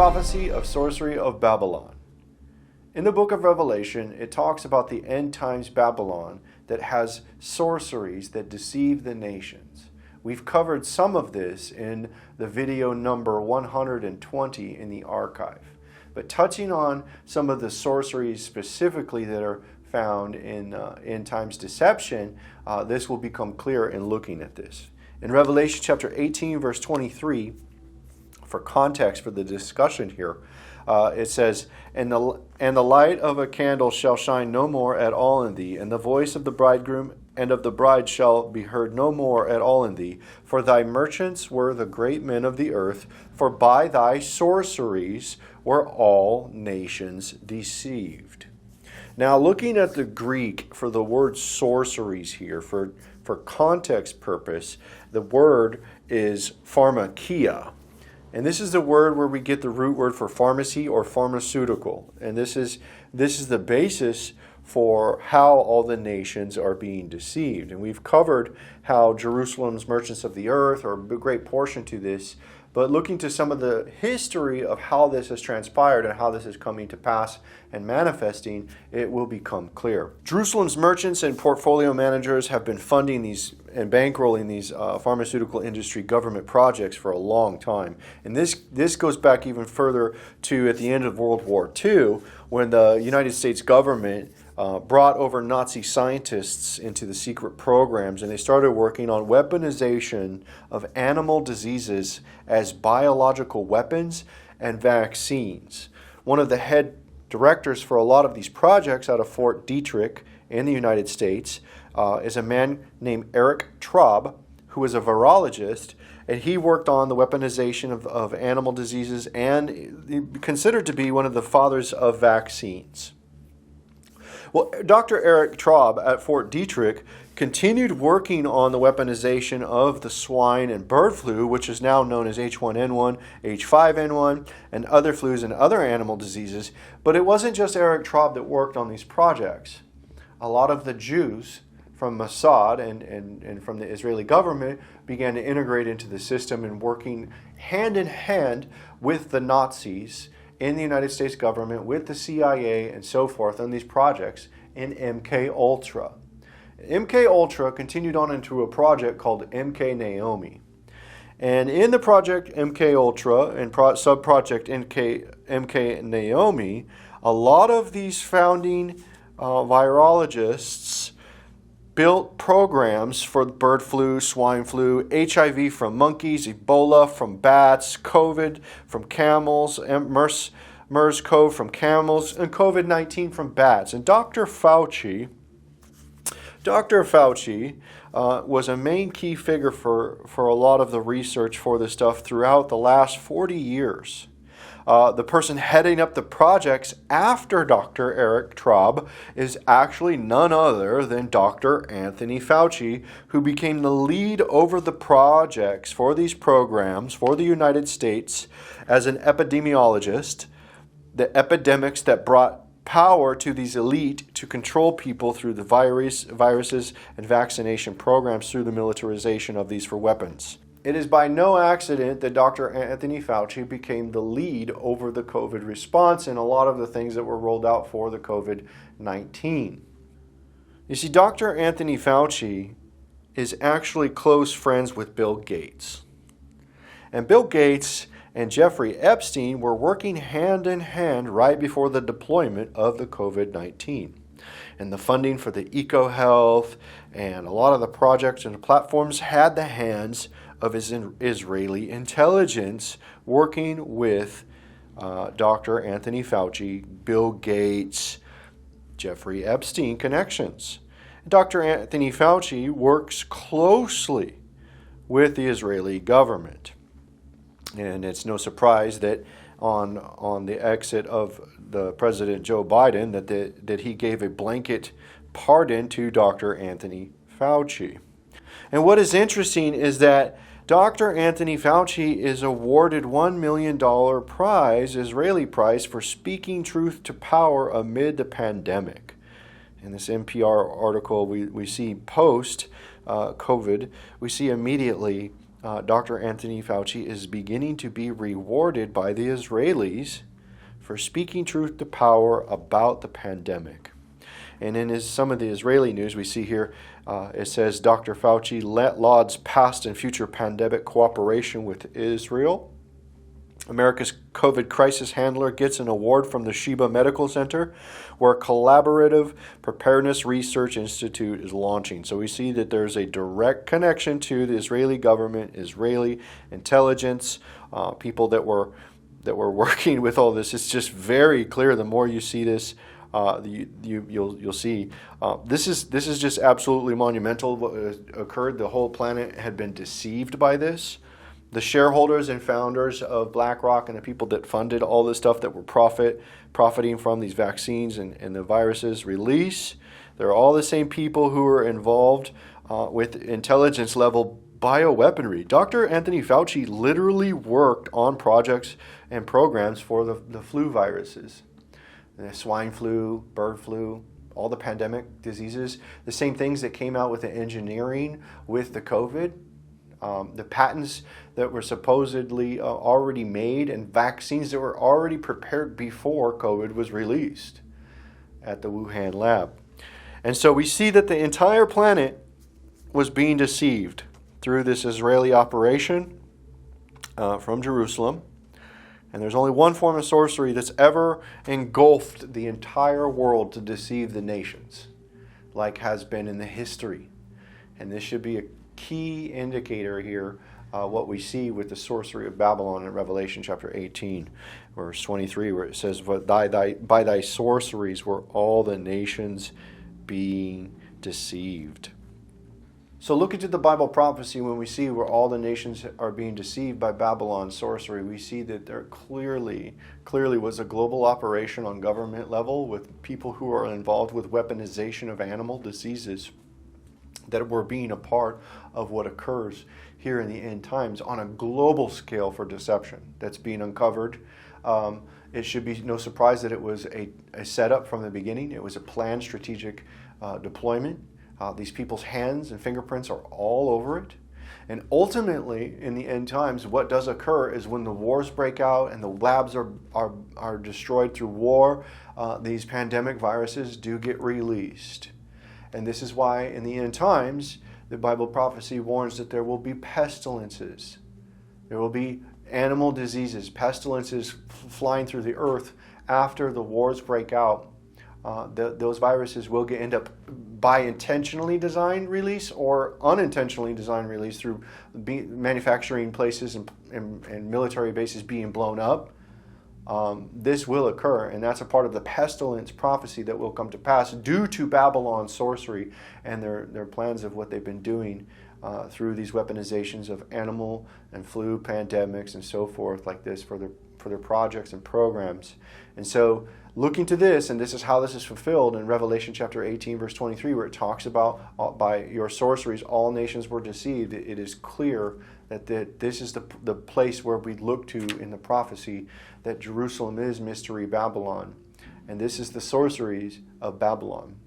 prophecy of sorcery of Babylon. In the book of Revelation, it talks about the end times Babylon that has sorceries that deceive the nations. We've covered some of this in the video number 120 in the archive. But touching on some of the sorceries specifically that are found in end times deception, this will become clear in looking at this. In Revelation chapter 18, verse 23, for context for the discussion here, it says, and the light of a candle shall shine no more at all in thee, and the voice of the bridegroom and of the bride shall be heard no more at all in thee. For thy merchants were the great men of the earth, for by thy sorceries were all nations deceived. Now, looking at the Greek for the word sorceries here, for context purpose, the word is pharmakia. And this is the word where we get the root word for pharmacy or pharmaceutical. And this is the basis for how all the nations are being deceived. And we've covered how Jerusalem's merchants of the earth are a great portion to this. But looking to some of the history of how this has transpired and how this is coming to pass and manifesting, it will become clear. Jerusalem's merchants and portfolio managers have been funding these and bankrolling these pharmaceutical industry government projects for a long time. And this goes back even further to at the end of World War II, when the United States government brought over Nazi scientists into the secret programs, and they started working on weaponization of animal diseases as biological weapons and vaccines. One of the head directors for a lot of these projects out of Fort Detrick in the United States is a man named Eric Traub, who is a virologist, and he worked on the weaponization of animal diseases and considered to be one of the fathers of vaccines. Well, Dr. Eric Traub at Fort Detrick continued working on the weaponization of the swine and bird flu, which is now known as H1N1, H5N1, and other flus and other animal diseases. But it wasn't just Eric Traub that worked on these projects. A lot of the Jews from Mossad and from the Israeli government began to integrate into the system and working hand in hand with the Nazis in the United States government, with the CIA and so forth on these projects in MK Ultra. MK Ultra continued on into a project called MK Naomi. And in the project MK Ultra and sub-project MK Naomi, a lot of these founding virologists built programs for bird flu, swine flu, HIV from monkeys, Ebola from bats, COVID from camels, MERS-CoV from camels, and COVID-19 from bats. And Dr. Fauci was a main key figure for a lot of the research for this stuff throughout the last 40 years. The person heading up the projects after Dr. Eric Traub is actually none other than Dr. Anthony Fauci, who became the lead over the projects for these programs for the United States as an epidemiologist, the epidemics that brought power to these elite to control people through the viruses and vaccination programs through the militarization of these for weapons. It is by no accident that Dr. Anthony Fauci became the lead over the COVID response and a lot of the things that were rolled out for the COVID-19. You see, Dr. Anthony Fauci is actually close friends with Bill Gates. And Bill Gates and Jeffrey Epstein were working hand in hand right before the deployment of the COVID-19. And the funding for the EcoHealth and a lot of the projects and the platforms had the hands of Israeli intelligence working with Dr. Anthony Fauci, Bill Gates, Jeffrey Epstein connections. Dr. Anthony Fauci works closely with the Israeli government. And it's no surprise that on the exit of the President Joe Biden that he gave a blanket pardon to Dr. Anthony Fauci. And what is interesting is that Dr. Anthony Fauci is awarded $1 million prize, Israeli prize, for speaking truth to power amid the pandemic. In this NPR article we see post COVID, we see immediately Dr. Anthony Fauci is beginning to be rewarded by the Israelis for speaking truth to power about the pandemic. And in some of the Israeli news, we see here, it says, Dr. Fauci lauds past and future pandemic cooperation with Israel. America's COVID crisis handler gets an award from the Sheba Medical Center, where Collaborative Preparedness Research Institute is launching. So we see that there's a direct connection to the Israeli government, Israeli intelligence, people that were working with all this. It's just very clear. The more you see this, you'll see this is just absolutely monumental. What occurred? The whole planet had been deceived by this. The shareholders and founders of BlackRock and the people that funded all this stuff that were profiting from these vaccines and the viruses release, they're all the same people who are involved with intelligence level bioweaponry. Dr. Anthony Fauci literally worked on projects and programs for the flu viruses. The swine flu, bird flu, all the pandemic diseases, the same things that came out with the engineering with the COVID. The patents that were supposedly already made and vaccines that were already prepared before COVID was released at the Wuhan lab. And so we see that the entire planet was being deceived through this Israeli operation from Jerusalem. And there's only one form of sorcery that's ever engulfed the entire world to deceive the nations, like has been in the history. And this should be a key indicator here, what we see with the sorcery of Babylon in Revelation chapter 18, verse 23, where it says, by thy sorceries were all the nations being deceived. So look into the Bible prophecy when we see where all the nations are being deceived by Babylon's sorcery. We see that there clearly was a global operation on government level with people who are involved with weaponization of animal diseases that were being a part of what occurs here in the end times on a global scale for deception that's being uncovered. It should be no surprise that it was a setup from the beginning. It was a planned strategic deployment. These people's hands and fingerprints are all over it. And ultimately, in the end times, what does occur is when the wars break out and the labs are destroyed through war, these pandemic viruses do get released. And this is why in the end times, the Bible prophecy warns that there will be pestilences. There will be animal diseases, pestilences flying through the earth after the wars break out. Those viruses will end up by intentionally designed release or unintentionally designed release through manufacturing places and military bases being blown up. This will occur, and that's a part of the pestilence prophecy that will come to pass due to Babylon's sorcery and their plans of what they've been doing through these weaponizations of animal and flu pandemics and so forth like this for their projects and programs. And so looking to this, and this is how this is fulfilled in Revelation chapter 18, verse 23, where it talks about by your sorceries all nations were deceived. It is clear that this is the place where we look to in the prophecy that Jerusalem is mystery Babylon. And this is the sorceries of Babylon.